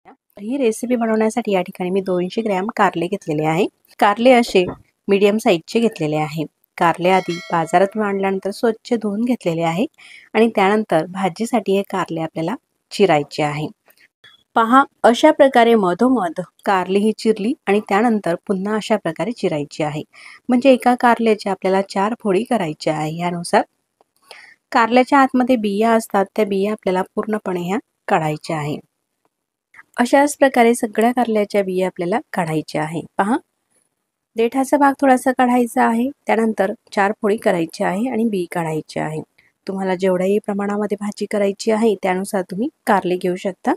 ही recipe बनवण्यासाठी या ठिकाणी मी 200 ग्रॅम कारले घेतलेले आहे। कारले असे मीडियम साईजचे घेतलेले आहे। कारले आधी बाजारातून आणल्यानंतर स्वच्छ धुवून घेतलेले आहे आणि त्यानंतर भाजीसाठी हे कारले आपल्याला चिरायचे आहे। पहा, अशा प्रकारे मधोमध कारली ही चिरली आणि त्यानंतर पुन्हा अशा प्रकारे चिरायची आहे। म्हणजे एका कारल्याच्या आपल्याला 4 फोडी करायच्या आहे। यानुसार कारल्याच्या आतमध्ये बिया असतात, त्या बिया आपल्याला पूर्णपणे ह्या काढायच्या आहे। अशाच प्रकारे सगळ्या कारल्याच्या बिया आपल्याला काढायच्या आहे। पहा, देठाचा भाग थोडासा काढायचा आहे, त्यानंतर 4 फोडी करायच्या आहे आणि बी काढायचे आहे। तुम्हाला जेवढ्याही प्रमाणामध्ये भाजी करायची आहे त्यानुसार तुम्ही कारले घेऊ शकता।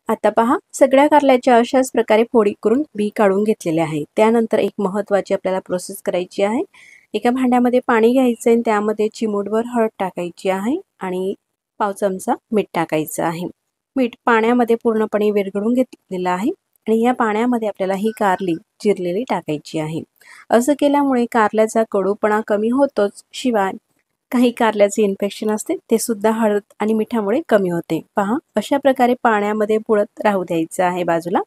आता पहा, सगळ्या कारल्याच्या अशाच प्रकारे फोडी करून बी काढून घेतलेले आहे। त्यानंतर एक महत्त्वाची आपल्याला प्रोसेस करायची आहे। एका भांड्यामध्ये पाणी घ्यायचं आणि त्यामध्ये चिमूटभर हळद टाकायची आहे आणि पाव चमचा मीठ टाकायचं आहे। मीठ पाण्यामध्ये पूर्णपणे विरघळून घेतलेलं आहे आणि या पाण्यामध्ये आपल्याला ही कारली चिरलेली टाकायची आहे। असं केल्यामुळे कारल्याचा कडूपणा कमी होतोच, शिवाय काही कारल्याचे इन्फेक्शन असते ते सुद्धा हळद आणि मिठामुळे कमी होते। पहा, अशा प्रकारे पाण्यामध्ये बुडत राहू द्यायचं आहे बाजूला,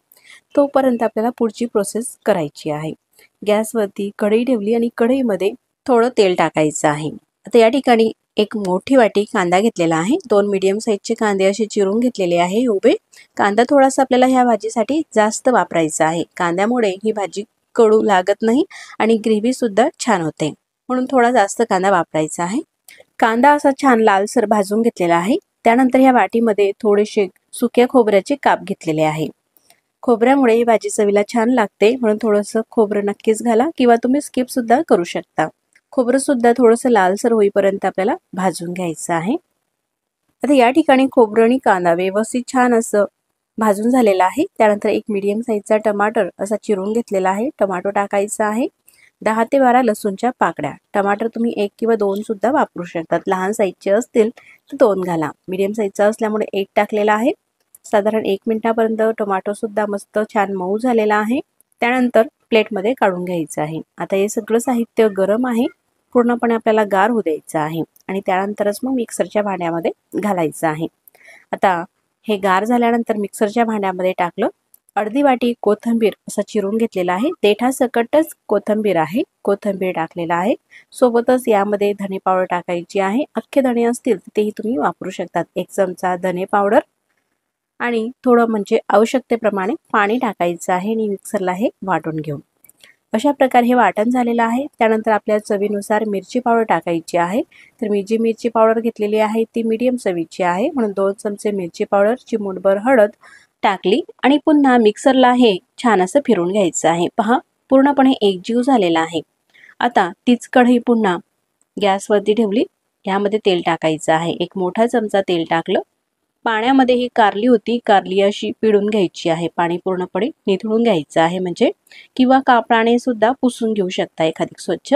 तोपर्यंत आपल्याला पुढची प्रोसेस करायची आहे। गॅसवरती कढई ठेवली आणि कढईमध्ये थोडं तेल टाकायचं आहे। आता या ठिकाणी एक मोठी वाटी कांदा घेतलेला आहे। 2 मीडियम साईजचे कांदे असे चिरून घेतलेले आहे उभे। कांदा थोडासा आपल्याला ह्या भाजीसाठी जास्त वापरायचा आहे। कांद्यामुळे ही भाजी कडू लागत नाही आणि ग्रेव्ही सुद्धा छान होते, म्हणून थोडा जास्त कांदा वापरायचा आहे। कांदा असा छान लालसर भाजून घेतलेला आहे। त्यानंतर ह्या वाटीमध्ये थोडेसे सुक्या खोबऱ्याचे काप घेतलेले आहे। खोबऱ्यामुळे ही भाजी चवीला छान लागते, म्हणून थोडंसं खोबरं नक्कीच घाला किंवा तुम्ही स्किप सुद्धा करू शकता। खोबरं सुद्धा थोडंसं लालसर होईपर्यंत आपल्याला भाजून घ्यायचं आहे। आता या ठिकाणी खोबरं आणि कांदा व्यवस्थित छान असं भाजून झालेला आहे। त्यानंतर एक मीडियम साईजचा टमाटर असा चिरून घेतलेला आहे, टमाटो टाकायचा आहे। 10 ते 12 लसूणच्या पाकळ्या। टमाटर तुम्ही 1 किंवा 2 सुद्धा वापरू शकतात। लहान साईजचे असतील तर 2 घाला। मीडियम साईजचा असल्यामुळे 1 टाकलेला आहे। साधारण 1 मिनिटापर्यंत टोमॅटो सुद्धा मस्त छान मऊ झालेला आहे। त्यानंतर प्लेटमध्ये काढून घ्यायचं आहे। आता हे सगळं साहित्य गरम आहे, पूर्णपणे आपल्याला गार होऊ द्यायचं आहे आणि त्यानंतरच मग मिक्सरच्या भांड्यामध्ये घालायचं आहे। आता हे गार झाल्यानंतर मिक्सरच्या भांड्यामध्ये टाकलं। अर्धी वाटी कोथिंबीर असा चिरून घेतलेला आहे। देठासकटच कोथिंबीर आहे, कोथिंबीर टाकलेला आहे। सोबतच यामध्ये धने पावडर टाकायची आहे। अख्खे धणे असतील तर तेही तुम्ही वापरू शकतात। 1 चमचा धने पावडर आणि थोडं म्हणजे आवश्यकतेप्रमाणे पाणी टाकायचं आहे आणि मिक्सरला हे वाटून घेऊ। अशा प्रकारे हे वाटण झालेलं आहे। त्यानंतर आपल्या चवीनुसार मिरची पावडर टाकायची आहे। तर मी जी मिरची पावडर घेतलेली आहे ती मीडियम चवीची आहे, म्हणून 2 चमचे मिरची पावडर, चिमूटभर हळद टाकली आणि पुन्हा मिक्सरला हे छान असं फिरून घ्यायचं आहे। पहा, पूर्णपणे एकजीव झालेला आहे। आता तीच कढई पुन्हा गॅसवरती ठेवली। यामध्ये तेल टाकायचं आहे। 1 मोठा चमचा तेल टाकलं। पाण्यामध्ये ही कारली होती, कारली अशी पिळून घ्यायची आहे। पाणी पूर्णपणे निथळून घ्यायचं आहे, म्हणजे किंवा कापडाने सुद्धा पुसून घेऊ शकता एखादी स्वच्छ।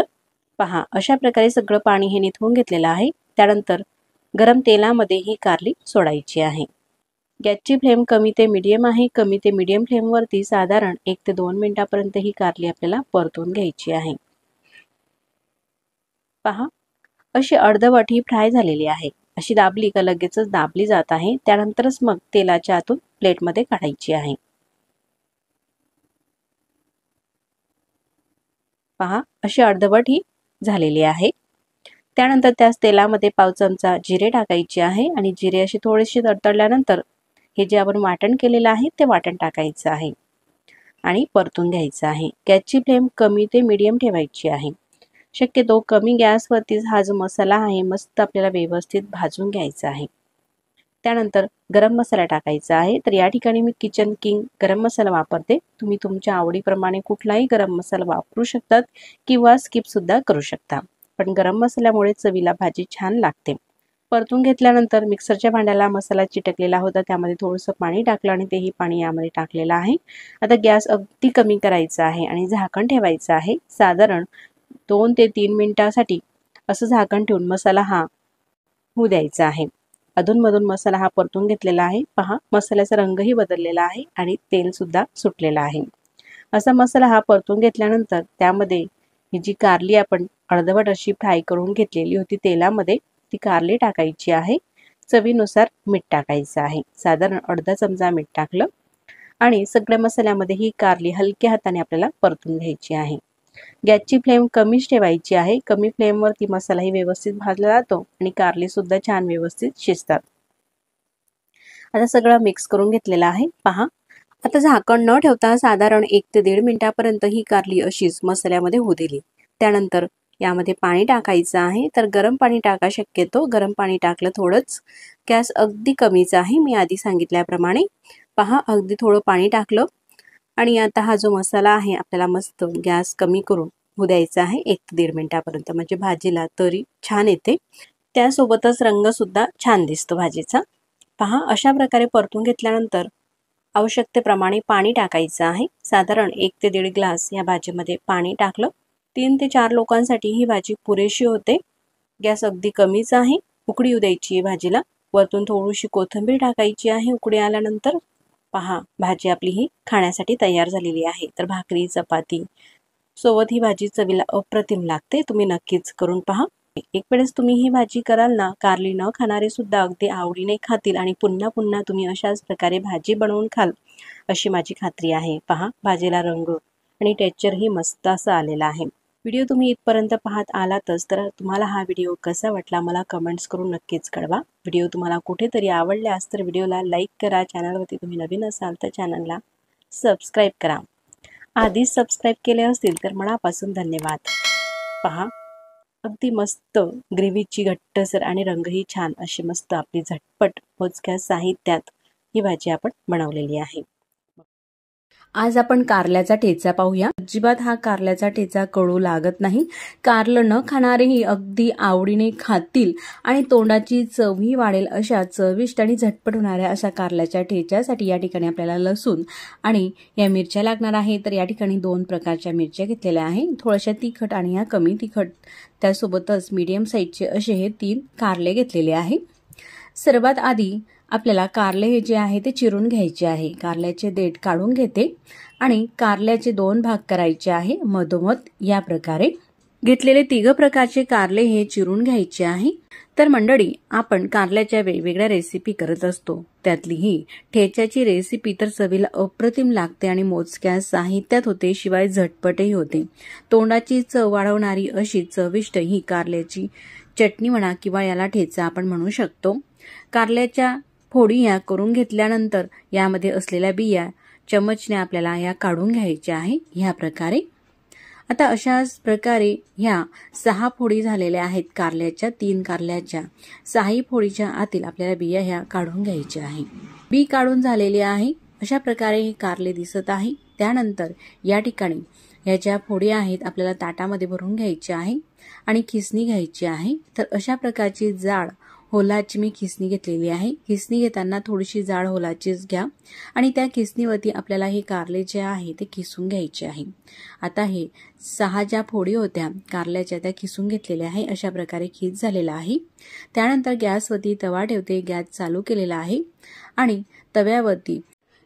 पहा, अशा प्रकारे सगळं पाणी हे निथळून घेतलेलं आहे। त्यानंतर गरम तेलामध्ये ही कारली सोडायची आहे। गॅसची फ्लेम कमी ते मीडियम आहे। कमी ते मीडियम फ्लेमवरती साधारण 1 ते 2 मिनिटापर्यंत ही कारली आपल्याला परतून घ्यायची आहे। पहा, अशी अर्धवट ही फ्राय झालेली आहे। अशी दाबली का लगेचच दाबली जात आहे। त्यानंतरच मग तेलाच्या आतून प्लेटमध्ये काढायची आहे। पहा, अशी अर्धवट ही झालेली आहे। त्यानंतर त्याच तेलामध्ये पाव चमचा जिरे टाकायचे आहे आणि जिरे असे थोडेसे तडतडल्यानंतर हे जे आपण वाटण केलेलं आहे ते वाटण टाकायचं आहे आणि परतून घ्यायचं आहे। गॅसची फ्लेम कमी ते मीडियम ठेवायची आहे। शक्यतो कमी गॅसवरतीच हा जो मसाला आहे मस्त आपल्याला व्यवस्थित भाजून घ्यायचा आहे। त्यानंतर गरम मसाला टाकायचा आहे। तर या ठिकाणी मी किचन किंग गरम मसाला वापरते। तुम्ही तुमच्या आवडीप्रमाणे कुठलाही गरम मसाला वापरू शकतात किंवा स्किप सुद्धा करू शकता, पण गरम मसाल्यामुळे चवीला भाजी छान लागते। परतून घेतल्यानंतर मिक्सरच्या भांड्याला मसाला चिटकलेला होता, त्यामध्ये थोडंसं पाणी टाकलं आणि तेही पाणी यामध्ये टाकलेलं आहे। आता गॅस अगदी कमी करायचा आहे आणि झाकण ठेवायचं आहे। साधारण 2 ते 3 मिनिटांसाठी असं झाकण ठेवून मसाला हा होऊ द्यायचा आहे। अधूनमधून मसाला हा परतून घेतलेला आहे। पहा, मसाल्याचा रंगही बदललेला आहे आणि तेल सुद्धा सुटलेला आहे। असा मसाला हा परतून घेतल्यानंतर त्यामध्ये ही जी कारली आपण अर्धवट अशी फ्राय करून घेतलेली होती तेलामध्ये, ती कारली टाकायची आहे। चवीनुसार मीठ टाकायचं आहे। साधारण अर्धा चमचा मीठ टाकलं आणि सगळ्या मसाल्यामध्ये ही कारली हलक्या हाताने आपल्याला परतून घ्यायची आहे। गॅसची फ्लेम कमीच ठेवायची आहे। कमी फ्लेमवरती मसालाही व्यवस्थित भाजला जातो आणि कारली सुद्धा छान व्यवस्थित शिजतात। आता सगळं मिक्स करून घेतलेला आहे। पहा, आता झाकण न ठेवता साधारण 1 ते 1.5 मिनिटापर्यंत ही कारली अशीच मसाल्यामध्ये होऊ दिली। त्यानंतर यामध्ये पाणी टाकायचं आहे। तर गरम पाणी टाका शक्यतो, गरम पाणी टाकलं थोडंच। गॅस अगदी कमीच आहे मी आधी सांगितल्याप्रमाणे। पहा, अगदी थोडं पाणी टाकलं आणि आता हा जो मसाला आहे आपल्याला मस्त गॅस कमी करून होऊ द्यायचा आहे 1 ते 1.5 मिनिटापर्यंत, म्हणजे भाजीला तरी छान येते, त्यासोबतच रंग सुद्धा छान दिसतो भाजीचा। पहा, अशा प्रकारे परतून घेतल्यानंतर आवश्यकतेप्रमाणे पाणी टाकायचं आहे। साधारण 1 ते 1.5 ग्लास या भाजीमध्ये पाणी टाकलं। 3 ते 4 लोकांसाठी ही भाजी पुरेशी होते। गॅस अगदी कमीच आहे। उकळी येऊ द्यायची आहे भाजीला। वरतून थोडीशी कोथिंबीर टाकायची आहे। उकळी आल्यानंतर पहा, भाजी आपली ही खाण्यासाठी तयार झालेली आहे। तर भाकरी चपाती सोबत ही भाजी चवीला अप्रतिम लागते। तुम्ही नक्कीच करून पहा। एक वेळेस तुम्ही ही भाजी कराल ना, कारली न खाणारे सुद्धा अगदी आवडीने खातील आणि पुन्हा पुन्हा तुम्ही अशाच प्रकारे भाजी बनवून खाल अशी माझी खात्री आहे। पहा, भाजीला रंग आणि टेक्स्चरही मस्त असं आलेला आहे। व्हिडिओ तुम्ही इथपर्यंत पाहत आलातच तर तुम्हाला हा व्हिडिओ कसा वाटला मला कमेंट्स करून नक्कीच कळवा। व्हिडिओ तुम्हाला कुठेतरी आवडल्यास तर व्हिडिओला लाईक करा। चॅनलवरती तुम्ही नवीन असाल तर चॅनलला सबस्क्राईब करा। आधीच सबस्क्राईब केले असतील तर मनापासून धन्यवाद। पहा, अगदी मस्त ग्रेव्हीची घट्टसर आणि रंगही छान अशी मस्त आपली झटपट मोजक्या साहित्यात ही भाजी आपण बनवलेली आहे। आज आपण कारल्याचा ठेचा पाहूया। अजिबात हा कारल्याचा ठेचा कडू लागत नाही। कारलं न खाणारेही अगदी आवडीने खातील आणि तोंडाची चवही वाढेल अशा चविष्ट आणि झटपट होणाऱ्या अशा कारल्याच्या ठेच्यासाठी या ठिकाणी आपल्याला लसूण आणि या मिरच्या लागणार आहे। तर या ठिकाणी 2 प्रकारच्या मिरच्या घेतलेल्या आहे, थोड्याशा तिखट आणि या कमी तिखट। त्यासोबतच मीडियम साईजचे असे हे 3 कारले घेतलेले आहे। सर्वात आधी आपल्याला कारले हे जे आहे ते चिरून घ्यायचे आहे। कारल्याचे देठ काढून घेते आणि कारल्याचे 2 भाग करायचे आहे मधोमध या प्रकारे। घेतलेले 3 प्रकारचे कारले हे चिरून घ्यायचे आहे। तर मंडळी, आपण कारल्याच्या वेगवेगळ्या रेसिपी करत असतो, त्यातली ही ठेच्याची रेसिपी तर चवीला अप्रतिम लागते आणि मोजक्या साहित्यात होते, शिवाय झटपटही होते। तोंडाची चव वाढवणारी अशी चविष्ट ही कारल्याची चटणी म्हणा किंवा याला ठेचा आपण म्हणू शकतो। कारल्याच्या फोडी या करून घेतल्यानंतर यामध्ये असलेल्या बिया चमचने आपल्याला या काढून घ्यायच्या आहे ह्या प्रकारे। आता अशाच प्रकारे ह्या 6 फोडी झालेल्या आहेत कारल्याच्या। 3 कारल्याच्या 6 फोडीच्या आतील आपल्याला बिया ह्या काढून घ्यायच्या आहे। बी काढून झालेली आहे। अशा प्रकारे हे कारले दिसत आहे। त्यानंतर या ठिकाणी या ज्या फोडी आहेत आपल्याला ताटामध्ये भरून घ्यायच्या आहे आणि खिसणी घ्यायची आहे। तर अशा प्रकारची जाड होलाची मी खिसणी घेतलेली आहे। खिसणी घेताना थोडीशी जाड होलाचीच घ्या आणि त्या खिसणीवरती आपल्याला हे कारले जे आहे ते खिसून घ्यायचे आहे। आता हे 6 ज्या फोडी होत्या कारल्याच्या त्या खिसून घेतलेल्या आहे। अशा प्रकारे खीस झालेला आहे। त्यानंतर गॅसवरती तवा ठेवते, गॅस चालू केलेला आहे आणि तव्यावरती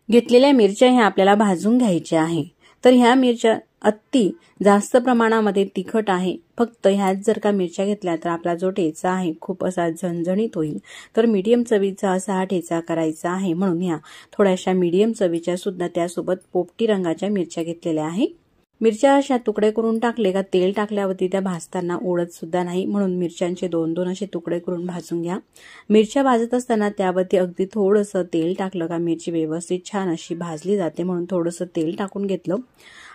घेतलेल्या मिरच्या ह्या आपल्याला भाजून घ्यायच्या आहे। तर ह्या मिरच्या अति जास्त प्रमाणामध्ये तिखट आहे। फक्त ह्यात जर का मिरच्या घेतल्या तर आपला जो ठेचा आहे खूप असा झणझणीत होईल। तर मीडियम चवीचा असा हा ठेचा करायचा आहे, म्हणून ह्या थोड्याशा मीडियम चवीच्या सुद्धा त्यासोबत पोपटी रंगाच्या मिरच्या घेतलेल्या आहे। मिरच्या अशा तुकडे करून टाकले का तेल टाकल्यावरती त्या भाजताना ओढत सुद्धा नाही, म्हणून मिरच्यांचे 2-2 असे तुकडे करून भाजून घ्या। मिरच्या भाजत असताना त्यावरती अगदी थोडंसं तेल टाकलं का मिरची व्यवस्थित छान अशी भाजली जाते, म्हणून थोडंसं तेल टाकून घेतलं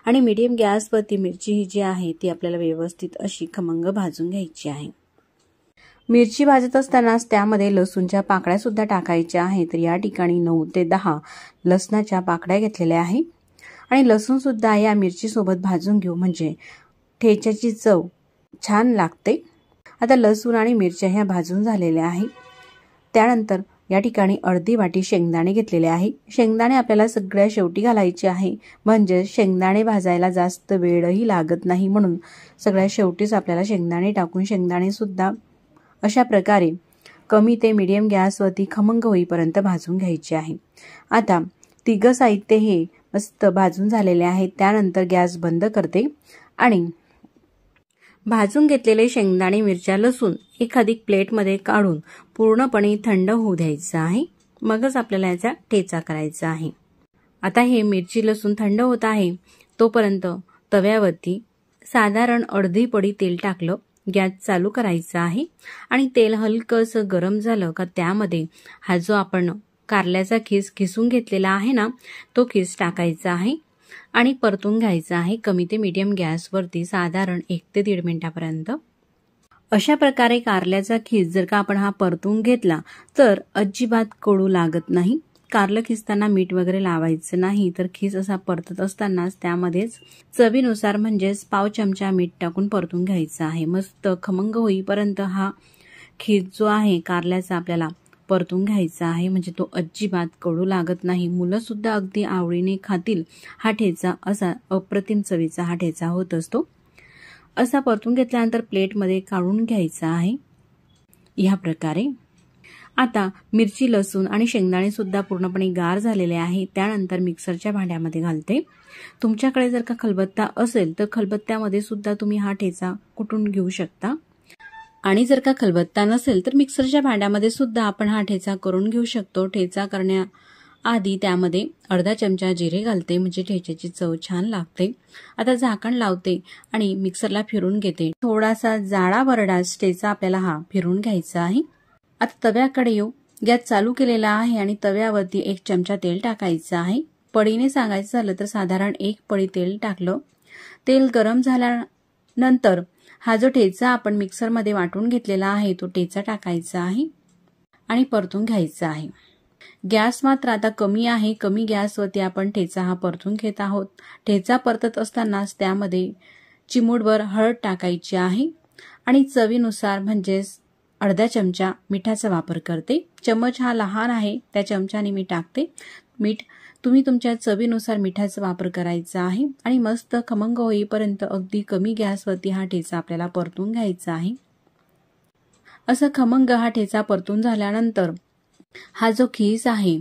आणि मीडियम गॅसवरती मिरची ही जी आहे ती आपल्याला व्यवस्थित अशी खमंग भाजून घ्यायची आहे। मिरची भाजत असतानाच त्यामध्ये लसूणच्या पाकळ्या सुद्धा टाकायच्या आहेत। तर या ठिकाणी 9 ते 10 लसणाच्या पाकळ्या घेतलेल्या आहे आणि लसूण सुद्धा या मिरची सोबत भाजून घेऊ, म्हणजे ठेच्याची चव छान लागते। आता लसूण आणि मिरच्या ह्या भाजून झालेल्या आहे। त्यानंतर या ठिकाणी अर्धी वाटी शेंगदाणे घेतलेले आहे। शेंगदाणे आपल्याला सगळ्या शेवटी घालायचे आहे, म्हणजे शेंगदाणे भाजायला जास्त वेळही लागत नाही, म्हणून सगळ्या शेवटीच आपल्याला शेंगदाणे टाकून शेंगदाणे सुद्धा अशा प्रकारे कमी ते मीडियम गॅसवरती खमंग होईपर्यंत भाजून घ्यायचे आहे। आता 3 साहित्य हे मस्त भाजून झालेले आहे। त्यानंतर गॅस बंद करते आणि भाजून घेतलेले शेंगदाणे मिरच्या लसूण एखादी प्लेटमध्ये काढून पूर्णपणे थंड होऊ द्यायचं आहे, मगच आपल्याला याचा ठेचा करायचा आहे। आता हे मिरची लसूण थंड होत आहे तोपर्यंत तव्यावरती साधारण अर्धी पडी तेल टाकलं, गॅस चालू करायचा आहे आणि तेल हलकंसं गरम झालं का त्यामध्ये हा जो आपण कारल्याचा खीस खिसून घेतलेला आहे ना, तो खीस टाकायचा आहे आणि परतून घ्यायचा आहे कमी ते मीडियम गॅसवरती साधारण 1 ते 1.5 मिनिटापर्यंत। अशा प्रकारे कारल्याचा खीस जर का आपण हा परतून घेतला तर अजिबात कडू लागत नाही। कारलं खिसताना मीठ वगैरे लावायचं नाही, तर खीस असा परतत असतानाच त्यामध्येच चवीनुसार म्हणजेच पाव चमचा मीठ टाकून परतून घ्यायचं आहे। मस्त खमंग होईपर्यंत हा खीस जो आहे कारल्याचा आपल्याला परतून घ्यायचा आहे, म्हणजे तो अजिबात कडू लागत नाही। मुलं सुद्धा अगदी आवडीने खातील हा ठेचा, असा अप्रतिम चवीचा हा ठेचा होत असतो। असा परतून घेतल्यानंतर प्लेटमध्ये काढून घ्यायचा आहे या प्रकारे। आता मिरची लसूण आणि शेंगदाणे सुद्धा पूर्णपणे गार झालेले आहे, त्यानंतर मिक्सरच्या भांड्यामध्ये घालते। तुमच्याकडे जर का खलबत्ता असेल तर खलबत्त्यामध्ये सुद्धा तुम्ही हा ठेचा कुटून घेऊ शकता, आणि जर का खलबत्ता नसेल तर मिक्सरच्या भांड्यामध्ये सुद्धा आपण हा ठेचा करून घेऊ शकतो। ठेचा करण्याआधी त्यामध्ये अर्धा चमचा जिरे घालते, म्हणजे ठेच्याची चव छान लागते। आता झाकण लावते आणि मिक्सरला फिरून घेते। थोडासा जाडा भरडास ठेचा आपल्याला हा फिरून घ्यायचा आहे। आता तव्याकडे येऊ, गॅस चालू केलेला आहे आणि तव्यावरती 1 चमचा तेल टाकायचं आहे। पडीने सांगायचं झालं तर साधारण 1 पडी तेल टाकलं। तेल गरम झाल्यानंतर हा जो ठेचा आपण मिक्सरमध्ये वाटून घेतलेला आहे तो ठेचा टाकायचा आहे आणि परतून घ्यायचा आहे। गॅस मात्र आता कमी आहे, कमी गॅसवरती आपण ठेचा हा परतून घेत आहोत। ठेचा परतत असतानाच त्यामध्ये चिमूटभर हळद टाकायची आहे आणि चवीनुसार म्हणजेच अर्धा चमचा मिठाचा वापर करते। चमच हा लहान आहे त्या चमच्याने मी टाकते मीठ। तुम्ही तुमच्या चवीनुसार मिठाचा वापर करायचा आहे आणि मस्त खमंग होईपर्यंत अगदी कमी गॅसवरती हा ठेचा आपल्याला परतून घ्यायचा आहे। असं खमंग हा ठेचा परतून झाल्यानंतर हा जो खीस आहे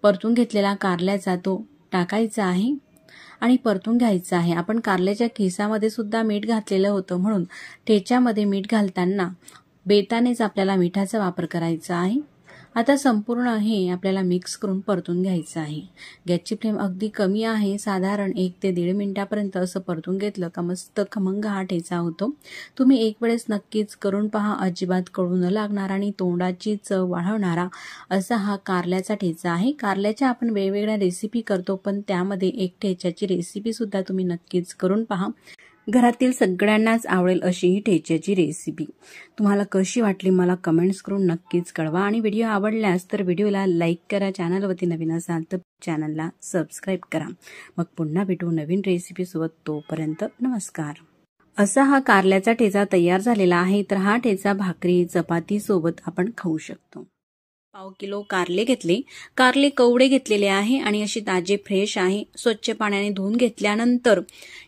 परतून घेतलेला कारल्याचा तो टाकायचा आहे आणि परतून घ्यायचा आहे। आपण कारल्याच्या खिसामध्ये सुद्धा मीठ घातलेलं होतं, म्हणून ठेच्यामध्ये मीठ घालताना बेतानेच आपल्याला मिठाचा वापर करायचा आहे। आता संपूर्ण हे आपल्याला मिक्स करून परतून घ्यायचं आहे। गॅसची फ्लेम अगदी कमी आहे, साधारण 1 ते 1.5 मिनिटापर्यंत असं परतून घेतलं का मस्त खमंग हा ठेचा होतो। तुम्ही एक वेळेस नक्कीच करून पहा, अजिबात कडू न लागणार आणि तोंडाची चव वाढवणारा असा हा कारल्याचा ठेचा आहे। कारल्याच्या आपण वेगवेगळ्या रेसिपी करतो, पण त्यामध्ये एक ठेच्याची रेसिपी सुद्धा तुम्ही नक्कीच करून पहा। घरातील सगळ्यांनाच आवडेल अशी ही ठेच्याची रेसिपी। तुम्हाला कशी वाटली मला कमेंट्स करून नक्कीच कळवा आणि व्हिडिओ आवडल्यास तर व्हिडिओला लाईक करा। चॅनलवरती नवीन असाल तर चॅनलला सबस्क्राईब करा। मग पुन्हा भेटू नवीन रेसिपी सोबत, तोपर्यंत नमस्कार। असा हा कारल्याचा ठेचा तयार झालेला आहे, तर हा ठेचा भाकरी चपाती सोबत आपण खाऊ शकतो। पाव किलो कारले घेतले, कारले कवडे घेतलेले आहे आणि अशी ताजे फ्रेश आहे। स्वच्छ पाण्याने धुवून घेतल्यानंतर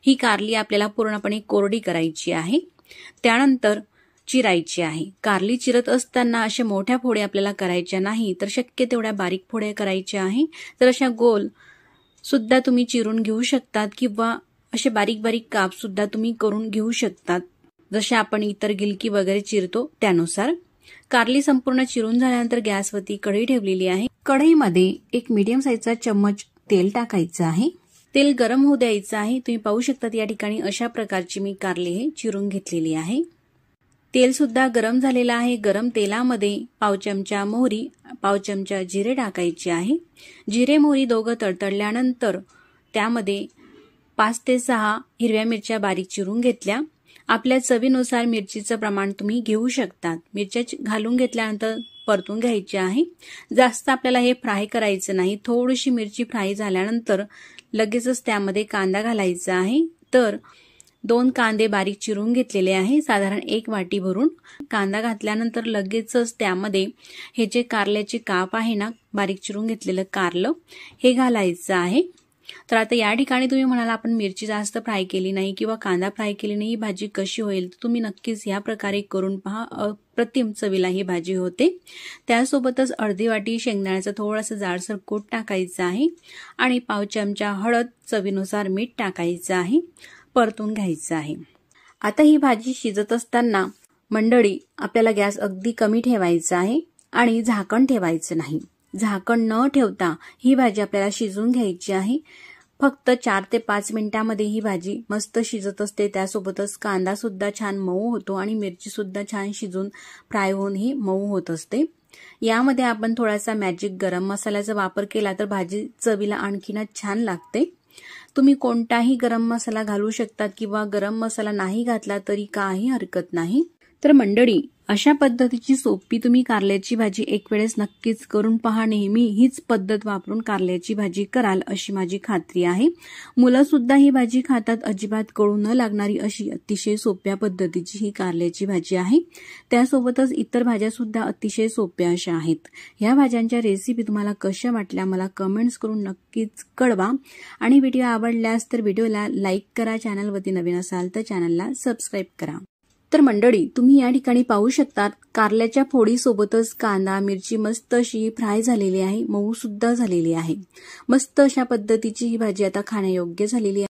ही कारली आपल्याला पूर्णपणे कोरडी करायची आहे, त्यानंतर चिरायची आहे। कारली चिरत असताना अशा मोठ्या फोडी आपल्याला करायच्या नाही, तर शक्य तेवढ्या बारीक फोड्या करायच्या आहे। तर अशा गोल सुद्धा तुम्ही चिरून घेऊ शकतात किंवा असे बारीक बारीक काप सुद्धा तुम्ही करून घेऊ शकतात, जसे आपण इतर गिलकी वगैरे चिरतो त्यानुसार। कारली संपूर्ण चिरून झाल्यानंतर गॅसवरती कढई ठेवलेली आहे। कढईमध्ये 1 मीडियम साईजचा चम्मच तेल टाकायचं आहे। तेल गरम होऊ द्यायचं आहे। तुम्ही पाहू शकता या ठिकाणी अशा प्रकारची मी कारली हे चिरून घेतलेली आहे। तेल सुद्धा गरम झालेलं आहे। गरम तेलामध्ये पाव चमचा मोहरी, पाव चमचा जिरे टाकायचे आहे। जिरे मोहरी दोघं तडतडल्यानंतर त्यामध्ये 5 ते 6 हिरव्या मिरच्या बारीक चिरून घेतल्या। आपल्या चवीनुसार मिरचीचं प्रमाण तुम्ही घेऊ शकतात। मिरच्या घालून घेतल्यानंतर परतून घ्यायची आहे। जास्त आपल्याला हे फ्राय करायचं नाही। थोडीशी मिरची फ्राय झाल्यानंतर लगेचच त्यामध्ये कांदा घालायचा आहे। तर 2 कांदे बारीक चिरून घेतलेले आहे, साधारण 1 वाटी भरून। कांदा घातल्यानंतर लगेचच त्यामध्ये हे जे कारल्याचे काप आहे ना, बारीक चिरून घेतलेलं कारलं हे घालायचं आहे। तर आता या ठिकाणी तुम्ही म्हणाला आपण मिरची जास्त फ्राय केली नाही किंवा कांदा फ्राय केली नाही, ही भाजी कशी होईल? तुम्ही नक्कीच या प्रकारे करून पहा, अप्रतिम चवीला ही भाजी होते। त्यासोबतच अर्धी वाटी शेंगदाण्याचा थोडासा जाडसर कूट टाकायचा आहे आणि पाव चमचा हळद, चवीनुसार मीठ टाकायचं आहे, परतून घ्यायचं आहे। आता ही भाजी शिजत असताना मंडळी आपल्याला गॅस अगदी कमी ठेवायचा आहे आणि झाकण ठेवायचं नाही। झाकण न ठेवता ही भाजी आपल्याला शिजवून घ्यायची आहे। फक्त 4 ते 5 मिनिटांमध्ये ही भाजी मस्त शिजत असते। त्यासोबतच कांदा सुद्धा छान मऊ होतो आणि मिरची सुद्धा छान शिजून फ्राय होऊन ही मऊ होत असते। यामध्ये आपण थोडासा मॅजिक गरम मसाल्याचा वापर केला तर भाजी चवीला आणखीनच छान लागते। तुम्ही कोणताही गरम मसाला घालू शकता किंवा गरम मसाला नाही घातला तरी काही हरकत नाही। तर मंडळी, अशा पद्धतीची सोपी तुम्ही कारल्याची भाजी एक वेळेस नक्कीच करून पहा। नेहमी हीच पद्धत वापरून कारल्याची भाजी कराल अशी माझी खात्री आहे। मुलं सुद्धा ही भाजी खातात। अजिबात कळू न लागणारी अशी अतिशय सोप्या पद्धतीची ही कारल्याची भाजी आहे। त्यासोबतच इतर भाज्या सुद्धा अतिशय सोप्या अशा आहेत। ह्या भाज्यांच्या रेसिपी तुम्हाला कशा वाटल्या मला कमेंट्स करून नक्कीच कळवा आणि व्हिडिओ आवडल्यास तर व्हिडिओला लाईक करा। चॅनलवरती नवीन असाल तर चॅनलला सबस्क्राईब करा। तर मंडळी, तुम्ही या ठिकाणी पाहू शकता कारल्याच्या फोडी सोबतच कांदा मिरची मस्त अशी फ्राय झालेली आहे, मऊ सुद्धा झालेली आहे। मस्त अशा पद्धतीची ही भाजी आता खाण्यायोग्य झालेली आहे।